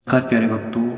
नमस्कार प्यारे भक्तों,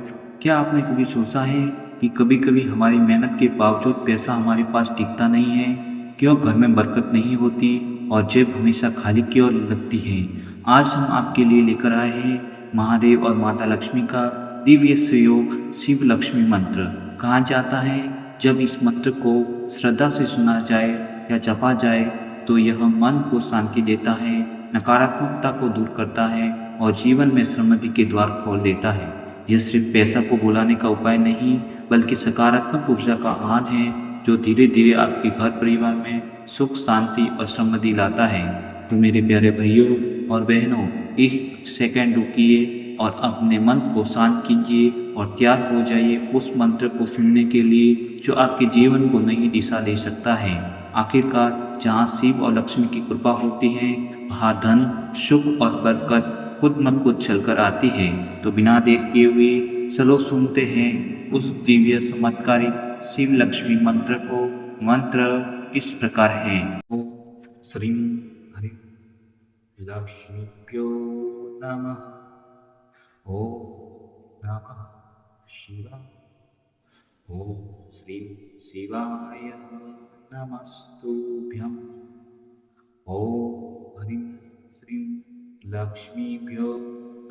क्या आपने कभी सोचा है कि कभी-कभी हमारी मेहनत के बावजूद पैसा हमारे पास टिकता नहीं है, क्यों घर में बरकत नहीं होती और जेब हमेशा खाली की ओर लगती है। आज हम आपके लिए लेकर आए हैं महादेव और माता लक्ष्मी का दिव्य सहयोग शिव लक्ष्मी मंत्र। कहा जाता है जब इस मंत्र को श्रद्धा से सुना जाए या जपा जाए तो यह मन को शांति देता है, नकारात्मकता को दूर करता है और जीवन में समृद्धि के द्वार खोल देता है। यह सिर्फ पैसा को बुलाने का उपाय नहीं, बल्कि सकारात्मक ऊर्जा का आन है, जो धीरे-धीरे आपके घर परिवार में सुख, शांति और समृद्धि लाता है। तो मेरे प्यारे भाइयों और बहनों, एक सेकंड रुकिए और अपने मन को शांत कीजिए और तैयार हो जाइए उस मंत्र को सुनने के लिए, जो आपके जीवन को नई दिशा दे सकता है। आखिरकार जहाँ शिव और लक्ष्मी की कृपा होती है, वहाँ धन, सुख और बरकत खुद मन को छलकर आती है। तो बिना देर किए हुए चलो सुनते हैं उस दिव्य चमत्कारिक शिव लक्ष्मी मंत्र को। मंत्र इस प्रकार है। ओम श्रीं हरि लक्ष्मीभ्यो नमः। ओम नमः शिवाय। ओम श्रीं शिवाय नमस्तुभ्यम्। ओम ह्रीं श्रीं लक्ष्मीभ्यो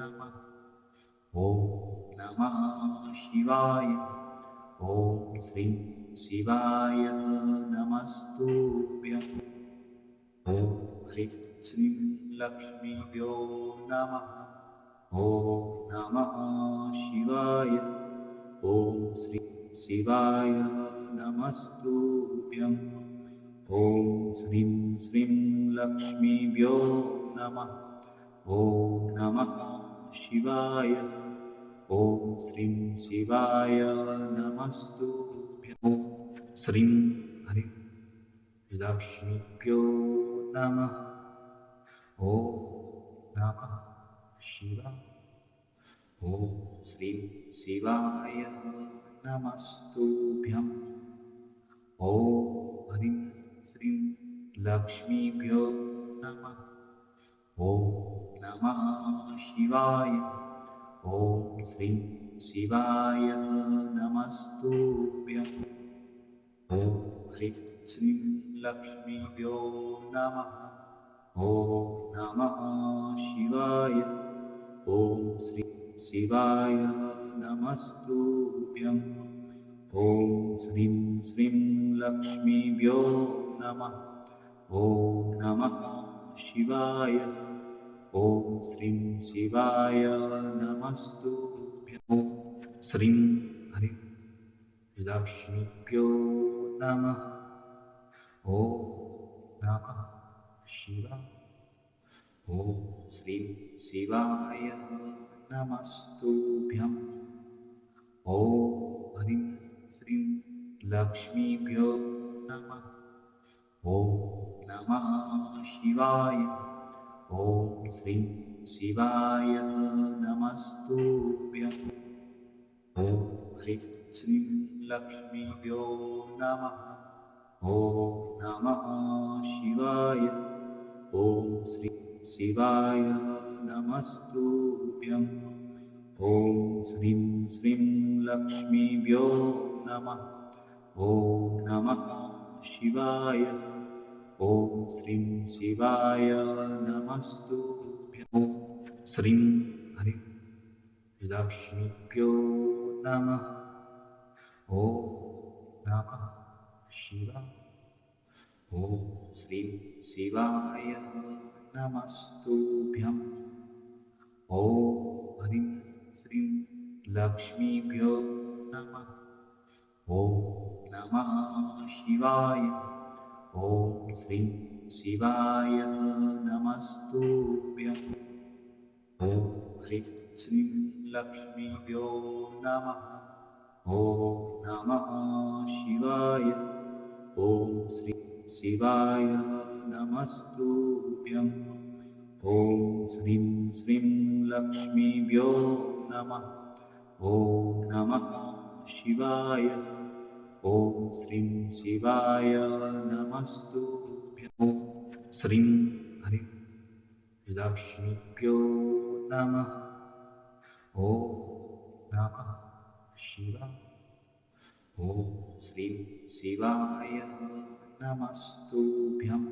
नमः। ओम नमः शिवाय। ओम श्रीं शिवाय नमस्तुभ्यम्। ओम ह्रीं श्रीं लक्ष्मीभ्यो नमः। ओम नमः शिवाय। ओम श्रीं शिवाय नमस्तुभ्यम्। ओम श्रीं श्रीं लक्ष्मीभ्यो नमः। ओम नमः शिवाय। ओम श्रीं शिवाय नमस्तुभ्यम्। ओम श्रीं हरि लक्ष्मीभ्यो नमः। ओम नमः शिवाय। ओम श्रीं शिवाय नमस्तुभ्यम्। ओम ह्रीं श्रीं लक्ष्मीभ्यो नमः। ओम नमः शिवाय। ओम श्रीं शिवाय नमस्तुभ्यम्। ओम ह्रीं श्रीं लक्ष्मीभ्यो नमः। ओम नमः शिवाय। ओम श्रीं शिवाय नमस्तुभ्यम्। ओम श्रीं श्रीं लक्ष्मीभ्यो नमः। ओम नमः शिवाय। ओम श्रीं शिवाय नमस्तुभ्यम्। ओम श्रीं हरि लक्ष्मीभ्यो नमः। ओम नमः शिवाय। ओम श्रीं शिवाय नमस्तुभ्यम्। ओम ह्रीं श्रीं लक्ष्मीभ्यो नमः। ओम नमः शिवाय। ओम श्रीं शिवाय नमस्तुभ्यम्। ओम ह्रीं श्रीं लक्ष्मीभ्यो नमः। ओम नमः शिवाय। ओम श्रीं शिवाय नमस्तुभ्यम्। ओम श्रीं श्रीं लक्ष्मीभ्यो नमः। ओम नमः शिवाय। ओम श्रीं शिवाय नमस्तुभ्यम्। ओम श्रीं हरि लक्ष्मीभ्यो नमः। ओम नमः शिवाय। ओम श्रीं शिवाय नमस्तुभ्यम्। ओम ह्रीं श्रीं लक्ष्मीभ्यो नमः। ओम नमः शिवाय। ओम श्रीं शिवाय नमस्तुभ्यम्। ओम ह्रीं श्रीं लक्ष्मीभ्यो नमः। ओम नमः शिवाय। ओम श्रीं शिवाय नमस्तुभ्यम्। ओम श्रीं श्रीं लक्ष्मीभ्यो नमः। ओम नमः शिवाय। ओम श्रीं शिवाय नमस्तुभ्यम्। ओम श्रीं हरि लक्ष्मीभ्यो नमः। ओम नमः शिवाय। ॐ श्रीं शिवाय नमस्तुभ्यम्।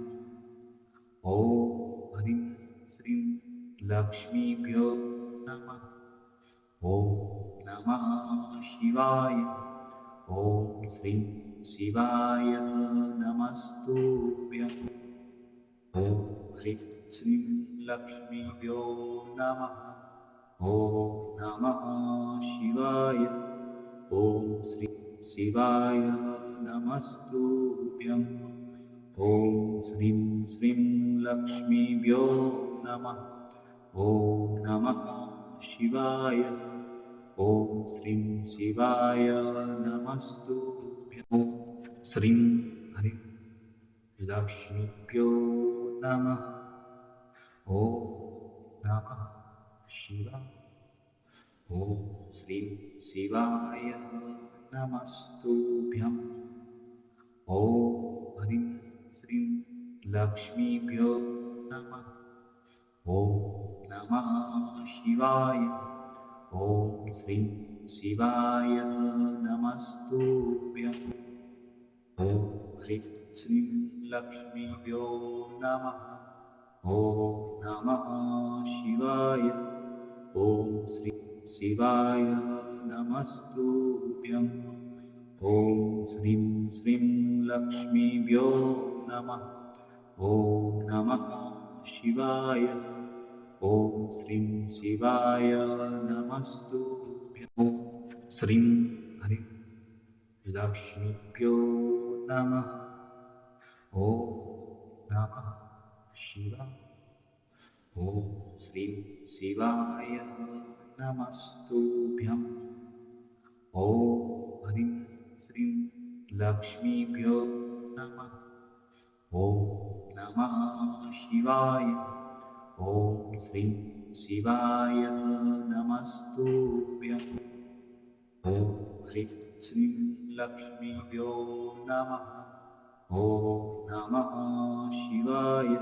ॐ ह्रीं श्रीं लक्ष्मीभ्यो नमः। ॐ नमः शिवाय। ॐ श्रीं शिवाय नमस्तुभ्यम्। ॐ ह्रीं श्रीं लक्ष्मीभ्यो नमः। ॐ नमः शिवाय। ॐ श्रीं शिवाय नमस्तुभ्यम्। ॐ श्रीं श्रीं लक्ष्मीभ्यो नमः। ॐ नमः शिवाय। ॐ श्रीं शिवाय नमस्तुभ्यम्। ॐ श्रीं ह्रीं लक्ष्मीभ्यो नमः। ॐ नमः शिवाय। ॐ श्रीं शिवाय नमस्तुभ्यम्। ॐ ह्रीं श्रीं लक्ष्मीभ्यो नमः। ॐ नमः शिवाय। ॐ श्रीं शिवाय नमस्तुभ्यम्। ॐ ह्रीं श्रीं लक्ष्मीभ्यो नमः। ॐ नमः शिवाय। ॐ श्रीं शिवाय नमस्तुभ्यम्। ॐ श्रीं श्रीं लक्ष्मीभ्यो नमः। ॐ नमः शिवाय। ॐ श्रीं शिवाय नमस्तुभ्यम्। ॐ श्रीं ह्रीं लक्ष्मीभ्यो नमः। ॐ नमः शिवाय। ॐ श्रीं शिवाय नमस्तुभ्यम्। ॐ ह्रीं श्रीं लक्ष्मीभ्यो नमः। ॐ नमः शिवाय। ॐ श्रीं शिवाय नमस्तुभ्यम्। ॐ ह्रीं श्रीं लक्ष्मीभ्यो नमः। ॐ नमः शिवाय।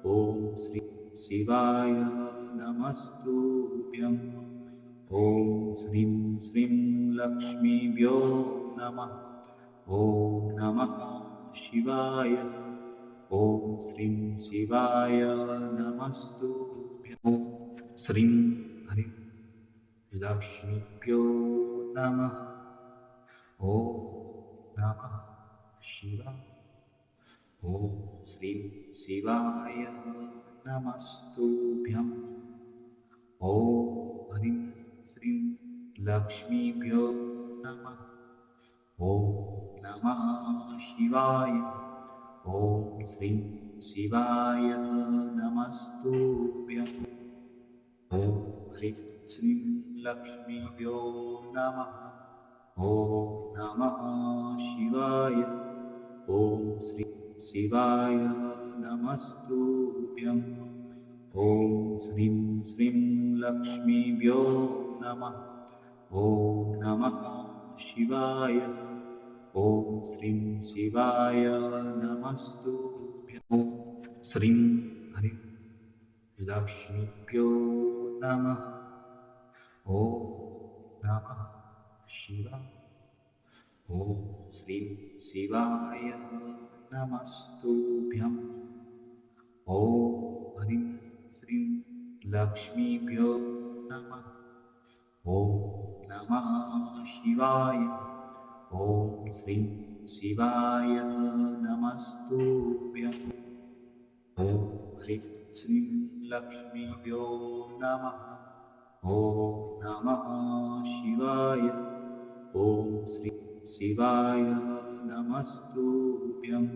ॐ श्रीं शिवाय नमस्तुभ्यम्। ॐ श्रीं श्रीं लक्ष्मीभ्यो नमः। ॐ नमः शिवाय। ॐ श्रीं शिवाय नमस्तुभ्यम्। ॐ श्रीं ह्रीं लक्ष्मीभ्यो नमः। ॐ नमः शिवाय। ॐ श्रीं शिवाय नमस्तुभ्यम्। ॐ ह्रीं श्रीं लक्ष्मीभ्यो नमः। ॐ नमः शिवाय। ॐ श्रीं शिवाय नमस्तुभ्यम्। ॐ ह्रीं श्रीं लक्ष्मीभ्यो नमः। ॐ नमः शिवाय। ॐ श्रीं शिवाय नमस्तुभ्यम्। ॐ श्रीं श्रीं लक्ष्मीभ्यो नमः। ॐ नमः शिवाय। ॐ श्रीं शिवाय नमस्तुभ्यम्। ॐ श्रीं ह्रीं लक्ष्मीभ्यो नमः। ॐ नमः शिवाय। ॐ श्रीं शिवाय नमस्तुभ्यम्। ॐ ह्रीं श्रीं लक्ष्मीभ्यो नमः। ॐ नमः शिवाय। ॐ श्रीं शिवाय नमस्तुभ्यम्। ॐ ह्रीं श्रीं लक्ष्मीभ्यो नमः। ॐ नमः शिवाय। ॐ श्रीं शिवाय नमस्तुभ्यम्।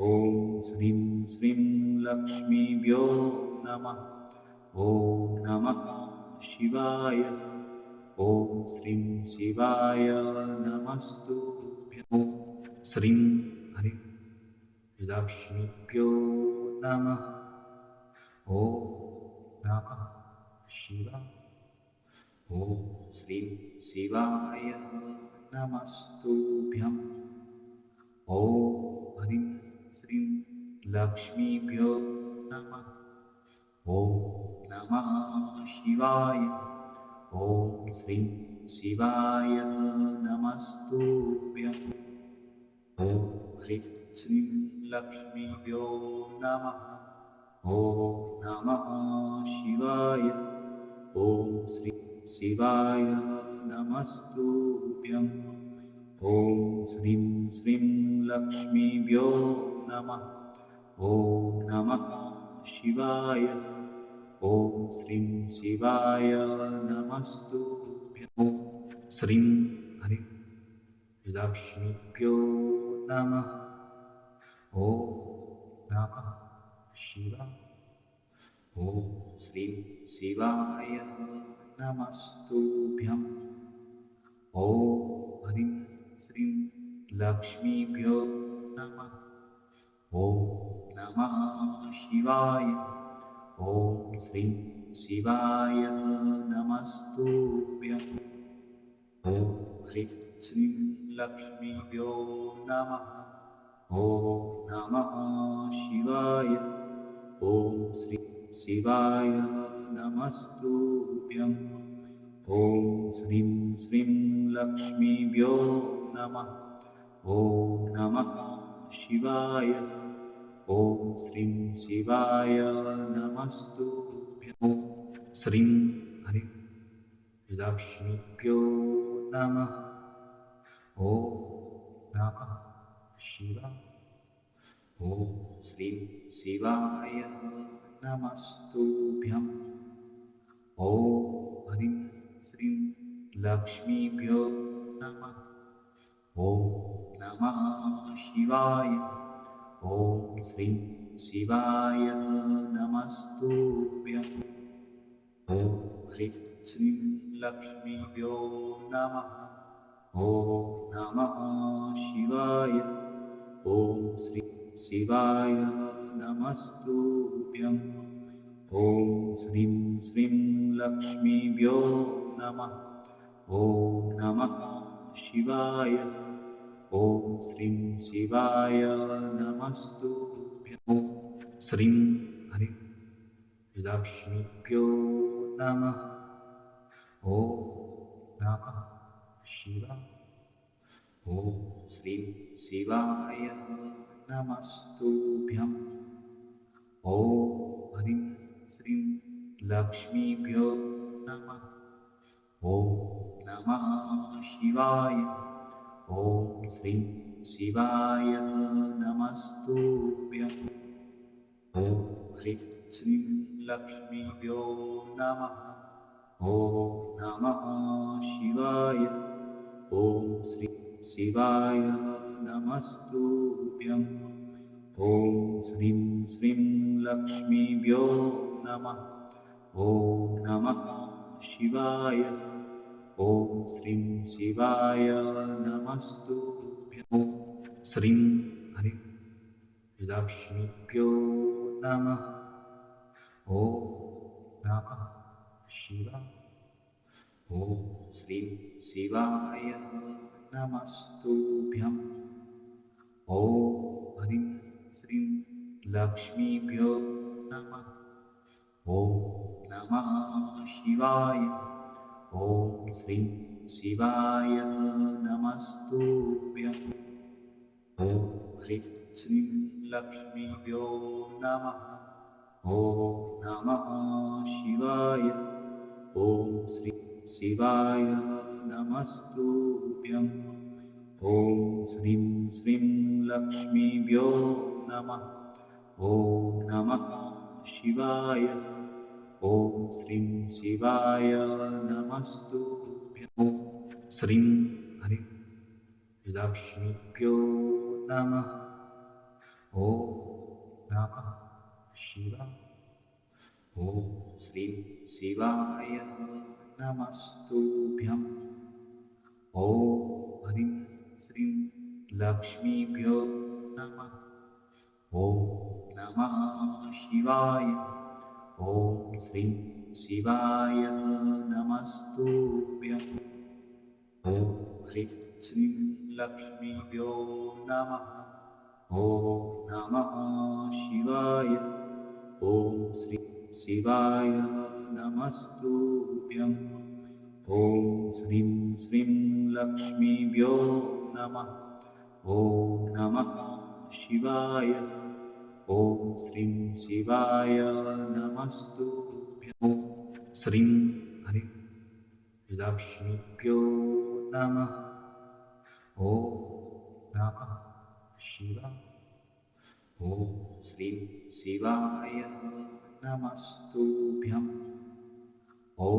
ॐ श्रीं श्रीं लक्ष्मीभ्यो नमः। ॐ नमः शिवाय। ॐ श्रीं शिवाय नमस्तुभ्यम्। ॐ श्रीं ह्रीं लक्ष्मीभ्यो नमः। ॐ नमः शिवाय। ॐ श्रीं शिवाय नमस्तुभ्यम्। ॐ ह्रीं श्रीं लक्ष्मीभ्यो नमः। ॐ नमः शिवाय। ॐ श्रीं शिवाय नमस्तुभ्यम्। ॐ ह्रीं श्रीं लक्ष्मीभ्यो नमः। ॐ नमः शिवाय। ॐ श्रीं शिवाय नमस्तुभ्यम्। ॐ श्रीं श्रीं लक्ष्मीभ्यो नमः। ॐ नमः शिवाय। ॐ श्रीं शिवाय नमस्तुभ्यम्। ॐ श्रीं ह्रीं लक्ष्मीभ्यो नमः। ॐ नमः शिवाय। ॐ श्रीं शिवाय नमस्तुभ्यम्। ॐ ह्रीं श्रीं लक्ष्मीभ्यो नमः। ॐ नमः शिवाय। ॐ श्रीं शिवाय नमस्तुभ्यम्। ॐ ह्रीं श्रीं लक्ष्मीभ्यो नमः। ॐ नमः शिवाय। ॐ श्रीं शिवाय नमस्तुभ्यम्। ॐ श्रीं श्रीं लक्ष्मीभ्यो नमः। ॐ नमः शिवाय। ॐ श्रीं शिवाय नमस्तुभ्यम्। ॐ श्रीं ह्रीं लक्ष्मीभ्यो नमः। ॐ नमः शिवाय। ॐ श्रीं शिवाय नमस्तुभ्यम्। ॐ ह्रीं श्रीं लक्ष्मीभ्यो नमः। ॐ नमः शिवाय। ॐ श्रीं शिवाय नमस्तुभ्यम्। ॐ ह्रीं श्रीं लक्ष्मीभ्यो नमः। ॐ नमः शिवाय। ॐ श्रीं शिवाय नमस्तुभ्यम्। ॐ श्रीं श्रीं लक्ष्मीभ्यो नमः। ॐ नमः शिवाय। ॐ श्रीं शिवाय नमस्तुभ्यम्। ॐ श्रीं ह्रीं लक्ष्मीभ्यो नमः। ॐ नमः शिवाय। ॐ श्रीं शिवाय नमस्तुभ्यम्। ॐ ह्रीं श्रीं लक्ष्मीभ्यो नमः। ॐ नमः शिवाय। ॐ श्रीं शिवाय नमस्तुभ्यम्। ॐ ह्रीं श्रीं लक्ष्मीभ्यो नमः। ॐ नमः शिवाय। ॐ श्रीं शिवाय नमस्तुभ्यम्। ॐ श्रीं श्रीं लक्ष्मीभ्यो नमः। ॐ नमः शिवाय। ॐ श्रीं शिवाय नमस्तुभ्यम्। ॐ श्रीं ह्रीं लक्ष्मीभ्यो नमः। ॐ नमः शिवाय। ॐ श्रीं शिवाय नमस्तुभ्यम्। ॐ ह्रीं श्रीं लक्ष्मीभ्यो नमः। ॐ नमः शिवाय। ॐ श्रीं शिवाय नमस्तुभ्यम्। ॐ ह्रीं श्रीं लक्ष्मीभ्यो नमः। ॐ नमः शिवाय। ॐ श्रीं शिवाय नमस्तुभ्यम्। ॐ श्रीं श्रीं लक्ष्मीभ्यो नमः। ॐ नमः शिवाय। ॐ श्रीं शिवाय नमस्तुभ्यम्। ॐ श्रीं ह्रीं लक्ष्मीभ्यो नमः। ॐ नमः शिवाय। ॐ श्रीं शिवाय नमस्तुभ्यम्। ॐ ह्रीं श्रीं लक्ष्मीभ्यो नमः। ॐ नमः शिवाय। ॐ श्रीं शिवाय नमस्तुभ्यम्। ॐ ह्रीं श्रीं लक्ष्मीभ्यो नमः। ॐ नमः शिवाय। ॐ श्रीं शिवाय नमस्तुभ्यम्। ॐ श्रीं श्रीं लक्ष्मीभ्यो नमः। ॐ नमः शिवाय। ॐ श्रीं शिवाय नमस्तुभ्यं। ॐ श्रीं हरि लक्ष्मीभ्यो नमः। ॐ नमः शिवाय। ॐ श्रीं शिवाय नमस्तुभ्यं। ॐ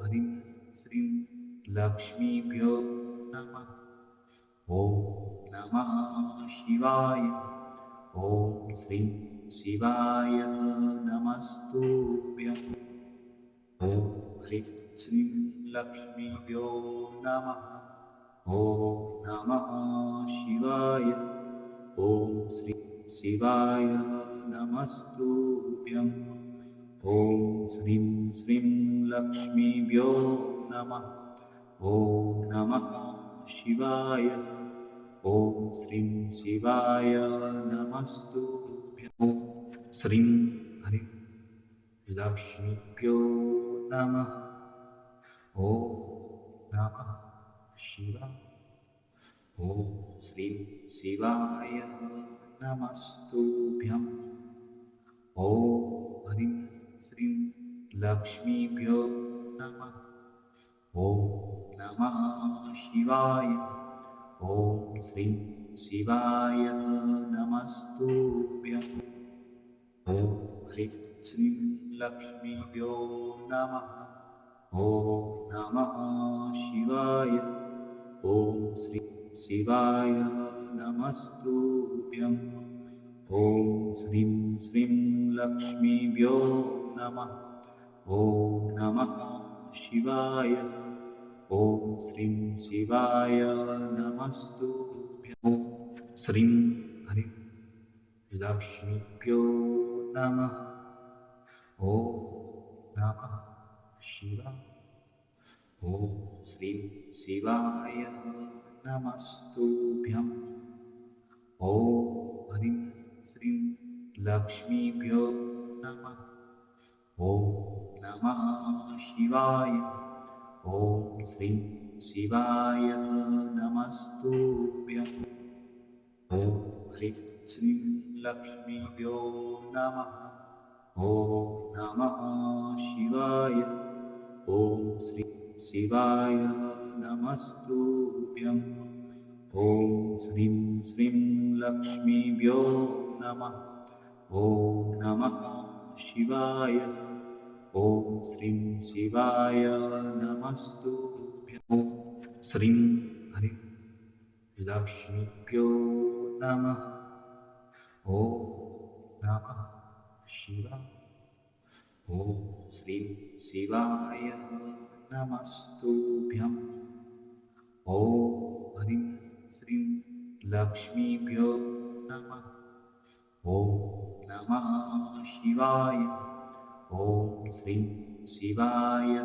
ह्रीं श्रीं लक्ष्मीभ्यो नमः। ॐ नमः शिवाय। ॐ श्रीं शिवाय नमस्तुभ्यं। ॐ ह्रीं श्रीं लक्ष्मीभ्यो नमः। ॐ नमः शिवाय। ॐ श्रीं शिवाय नमस्तुभ्यं। ॐ श्रीं श्रीं लक्ष्मीभ्यो नमः। ॐ नमः शिवाय। ॐ श्रीं शिवाय नमस्तुभ्यं। ॐ श्रीं हरि लक्ष्मीभ्यो नमः। ॐ नमः शिवाय। ॐ श्रीं शिवाय नमस्तुभ्यं। ॐ ह्रीं श्रीं लक्ष्मीभ्यो नमः। ॐ नमः शिवाय। ॐ श्रीं शिवाय नमस्तुभ्यं। ॐ ह्रीं श्रीं लक्ष्मीभ्यो नमः। ॐ नमः शिवाय। ॐ श्रीं शिवाय नमस्तुभ्यं। ॐ श्रीं श्रीं लक्ष्मीभ्यो नमः। ॐ नमः शिवाय। ॐ श्रीं शिवाय नमस्तुभ्यं। ॐ श्रीं हरि लक्ष्मीभ्यो नमः। ॐ नमः शिवाय। ॐ श्रीं शिवाय नमस्तुभ्यं। ॐ ह्रीं श्रीं लक्ष्मीभ्यो नमः। ॐ नमः शिवाय। ॐ श्रीं शिवाय नमस्तुभ्यं। ॐ ह्रीं श्रीं लक्ष्मीभ्यो नमः। ॐ नमः शिवाय। ॐ श्रीं शिवाय नमस्तुभ्यं। ॐ श्रीं श्रीं लक्ष्मीभ्यो नमः। ॐ नमः शिवाय। ॐ श्रीं शिवाय नमस्तुभ्यं। ॐ श्रीं हरि लक्ष्मीभ्यो नमः। ॐ नमः शिवाय। ॐ श्रीं शिवाय नमस्तुभ्यं। ॐ ह्रीं श्रीं लक्ष्मीभ्यो नमः। ॐ नमः शिवाय। ॐ श्रीं शिवाय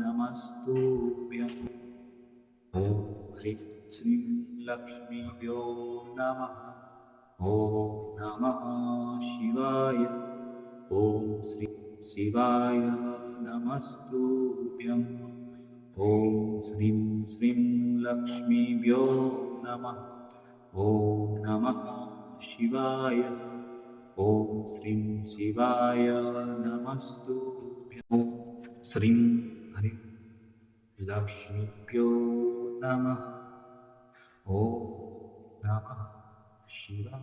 नमस्तुभ्यं। ॐ ह्रीं श्रीं लक्ष्मीभ्यो नमः। ॐ नमः शिवाय। ॐ श्रीं शिवाय नमस्तुभ्यं। ॐ श्रीं श्रीं लक्ष्मीभ्यो नमः। ॐ नमः शिवाय। ॐ श्रीं शिवाय नमस्तुभ्यं। ॐ श्रीं हरि लक्ष्मीभ्यो नमः। ॐ नमः शिवाय।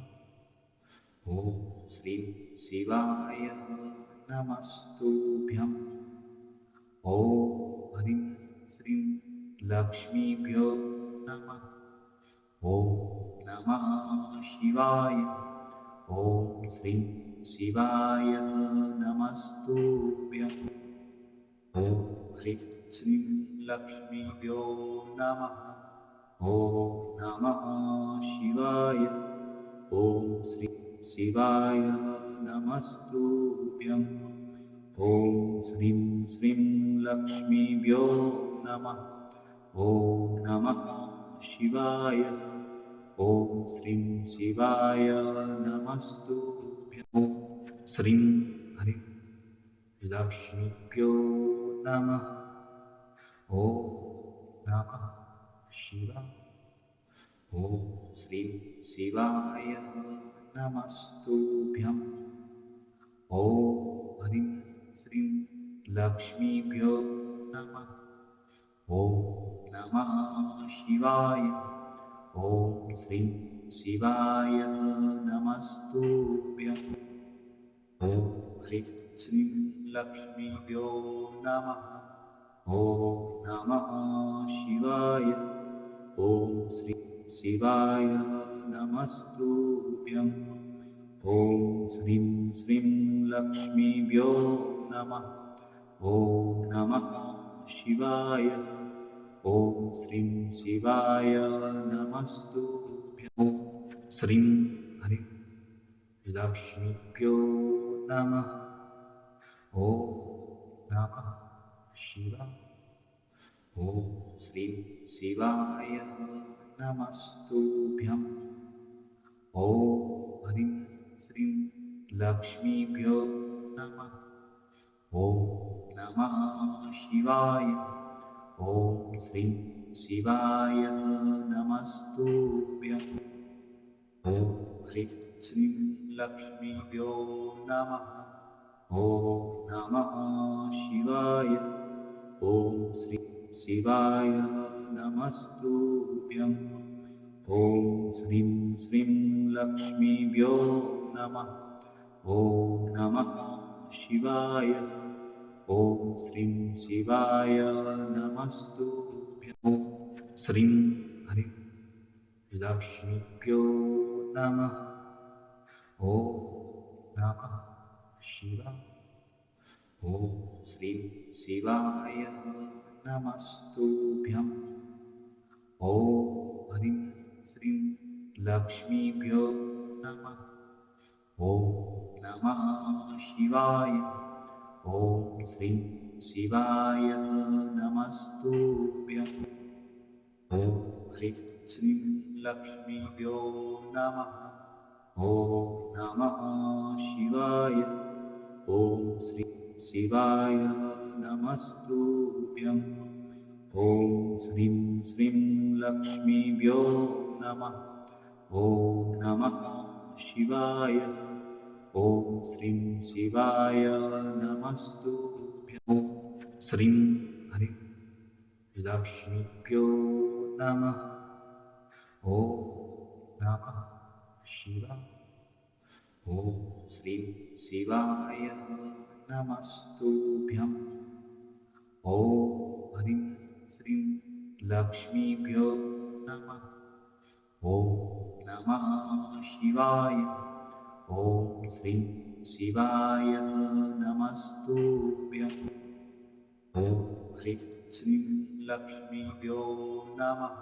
ॐ श्रीं शिवाय नमस्तुभ्यं। ॐ ह्रीं श्रीं लक्ष्मीभ्यो नमः। ॐ नमः शिवाय। ॐ श्रीं शिवाय नमस्तुभ्यं। ॐ ह्रीं श्रीं लक्ष्मीभ्यो नमः। ॐ नमः शिवाय। ॐ श्रीं शिवाय नमस्तुभ्यं। ॐ श्रीं श्रीं लक्ष्मीभ्यो नमः। ॐ नमः शिवाय। ॐ श्रीं शिवाय नमस्तुभ्यं। ॐ श्रीं हरि लक्ष्मीभ्यो नमः। ॐ नमः शिवाय। ॐ श्रीं शिवाय नमस्तुभ्यम्। ॐ ह्रीं श्रीं लक्ष्मीभ्यो नमः। ॐ नमः शिवाय। ॐ श्रीं शिवाय नमस्तुभ्यम्। ॐ ह्रीं श्रीं लक्ष्मीभ्यो नमः। ॐ नमः शिवाय। ॐ श्रीं शिवाय नमस्तुभ्यम्। ॐ श्रीं श्रीं लक्ष्मीभ्यो नमः। ॐ नमः शिवाय। ॐ श्रीं शिवाय नमस्तुभ्यम्। ॐ श्रीं ह्रीं लक्ष्मीभ्यो नमः। ॐ नमः शिवाय। ॐ श्रीं शिवाय नमस्तुभ्यम्। ॐ ह्रीं श्रीं लक्ष्मीभ्यो नमः। ॐ नमः शिवाय। ॐ श्रीं शिवाय नमस्तुभ्यम्। ॐ ह्रीं श्रीं लक्ष्मीभ्यो नमः। ॐ नमः शिवाय। ॐ श्रीं शिवाय नमस्तुभ्यम्। ॐ श्रीं श्रीं लक्ष्मीभ्यो नमः। ॐ नमः शिवाय। ॐ श्रीं शिवाय नमस्तुभ्यम्। ॐ श्रीं ह्रीं लक्ष्मीभ्यो नमः। ॐ नमः शिवाय। ॐ श्रीं शिवाय नमस्तुभ्यम्। ॐ ह्रीं श्रीं लक्ष्मीभ्यो नमः। ॐ नमः शिवाय। ॐ श्रीं शिवाय नमस्तुभ्यम्। ॐ ह्रीं श्रीं लक्ष्मीभ्यो नमः। ॐ नमः शिवाय। ॐ श्रीं शिवाय नमस्तुभ्यम्। ॐ श्रीं श्रीं लक्ष्मीभ्यो नमः। ॐ नमः शिवाय। ॐ श्रीं शिवाय नमस्तुभ्यम्। ॐ श्रीं ह्रीं लक्ष्मीभ्यो नमः। ॐ नमः शिवाय। ॐ श्रीं शिवाय नमस्तुभ्यम्। ॐ ह्रीं श्रीं लक्ष्मीभ्यो नमः। ॐ नमः शिवाय। ॐ श्रीं शिवाय नमस्तुभ्यम्। ॐ ह्रीं श्रीं लक्ष्मीभ्यो नमः।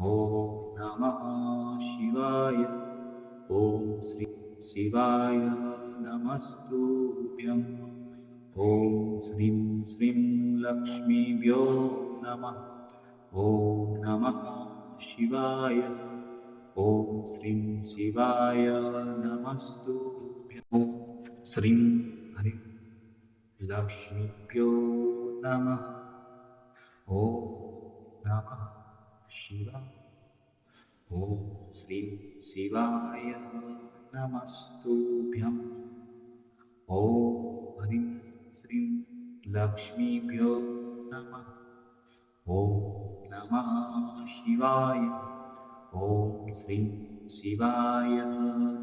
ॐ नमः शिवाय। ॐ श्रीं शिवाय नमस्तुभ्यम्। ॐ श्रीं श्रीं लक्ष्मीभ्यो नमः। ॐ नमः शिवाय। ॐ श्रीं शिवाय नमस्तुभ्यम्। ॐ श्रीं ह्रीं लक्ष्मीभ्यो नमः। ॐ नमः शिवाय। ॐ श्रीं शिवाय नमस्तुभ्यम्। ॐ ह्रीं श्रीं लक्ष्मीभ्यो नमः। ॐ नमः शिवाय। ॐ श्रीं शिवाय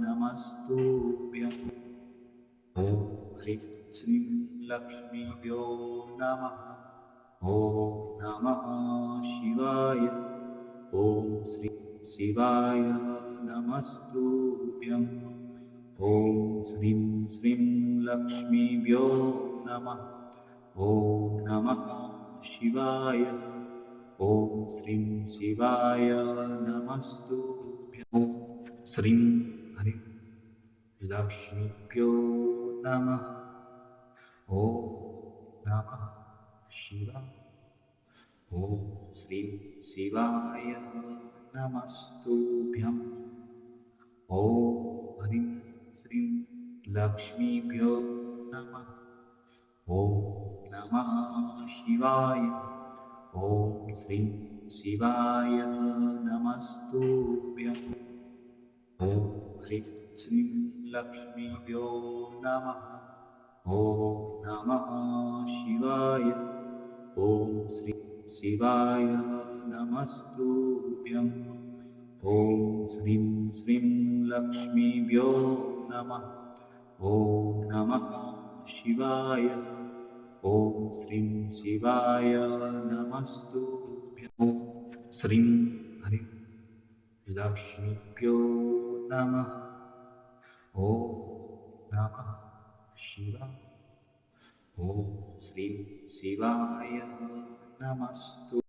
नमस्तुभ्यम्। ॐ ह्रीं श्रीं लक्ष्मीभ्यो नमः। ॐ नमः शिवाय। ॐ श्रीं शिवाय नमस्तुभ्यम्। ॐ श्रीं श्रीं लक्ष्मीभ्यो नमः। ॐ नमः शिवाय। ॐ श्रीं शिवाय नमस्तुभ्यम्। ॐ श्रीं ह्रीं लक्ष्मीभ्यो नमः। ॐ नमः शिवाय। ॐ श्रीं शिवाय नमस्तुभ्यम्। ॐ ह्रीं श्रीं लक्ष्मीभ्यो नमः। ॐ नमः शिवाय। ॐ श्रीं शिवाय नमस्तुभ्यम् ॐ ह्रीं श्रीं लक्ष्मीभ्यो नमः ॐ नमः शिवाय ॐ श्रीं शिवाय नमस्तुभ्यम् ॐ श्रीं श्रीं लक्ष्मीभ्यो नमः ॐ नमः शिवाय ॐ श्रीं शिवाय नमस्तुभ्यम् ॐ श्रीं हरिं लक्ष्मीभ्यो नमः ॐ नमः शिवाय ॐ श्रीं शिवाय नमस्तु